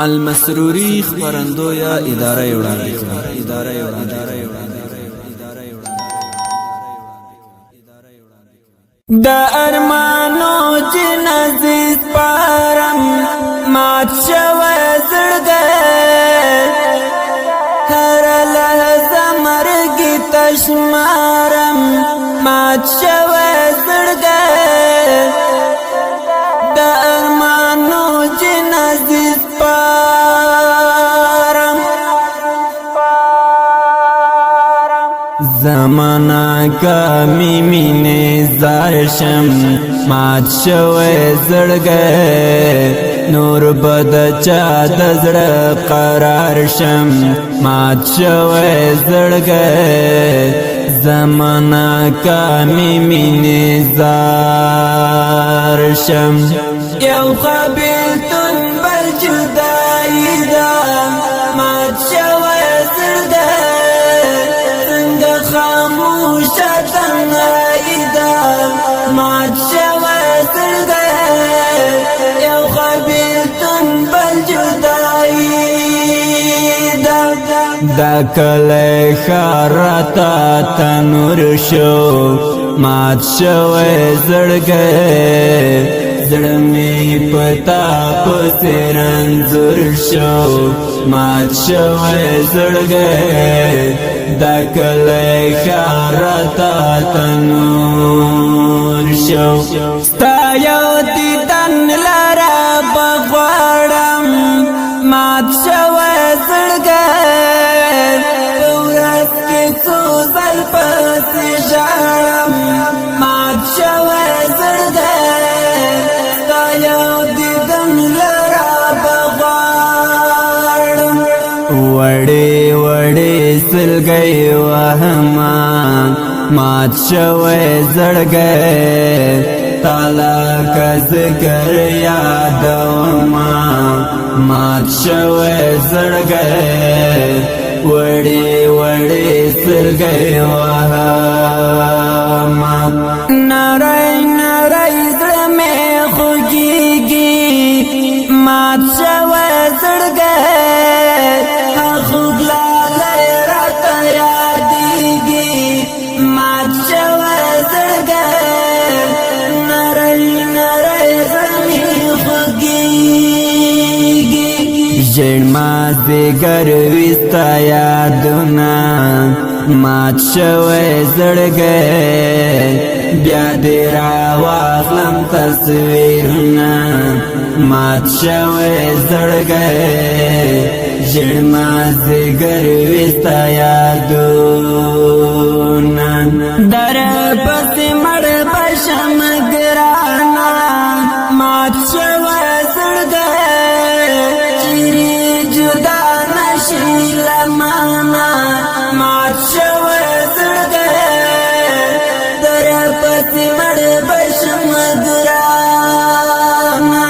المسروري خبرندویه اداره وړاندې کړه. د ارمانو جنازې سپارم مات شوی زړګی هر لحظه مرګي تشمارم مات شوی زړګی د ارمانو جنازې سپارم زمانا کمی مینه زارشم مات شوی زړګی نور بد چا د زړه قرار شم مات شوی زړګی زمانا کمی مینه زارشم یو خبیلتون بل جدائی دا مات شوی زړګی خاموشه تنهایی دا مات شوی زړګی یو خبیلتون بل جدائی دا کلی ښار راته تنور شو مات شوی زړګی زړه مې پتا پسې رنځور شو مات شوی زړګی دا کلی ښار راته تنور شو ستا یو دیدن لره بغواړم مات شوی زړګی په ورځ کې څو ځل پسې ژاړم مات شوی زړګی ستا یو دیدن لره بغواړم وړې وړې سلګۍ وهما مات شوی زړګی تالا که ذکر یادوما مات شوی زړګی وړې وړې سلګۍ وهما نری نری زړه مې خوږېږي مات شوی زړګی ژړ مازدیګر وستا یادونه مات شوی زړګی بیا دې راواخلم تصویرونه مات شوی زړګی ژړ مازدیګر وستا یادونه در پسې مړ بشم ګرانه مات شوی زړګی مات شوی زړګی در پسې مړ بشم ګرانه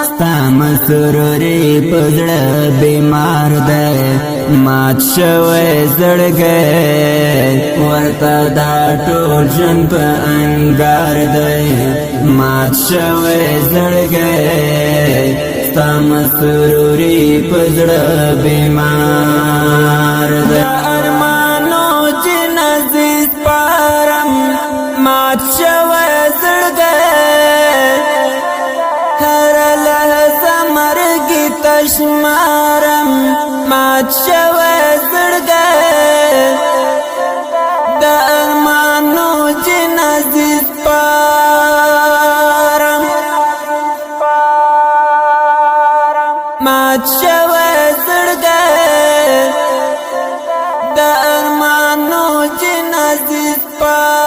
ستا مسروري په زړه بیمار دی مات شوی زړګی ورته دا ټول ژوند په انګار دی مات شوی زړګی ستا مسروري په زړه بیمار دی ارمانو جنازې سپارم مات شوی زړګی هر لحظه مرګي تشمارم مات شوی زړګی د ارمانو جنازې سپارم مات شوی زړګی د ارمانو جنازې سپارم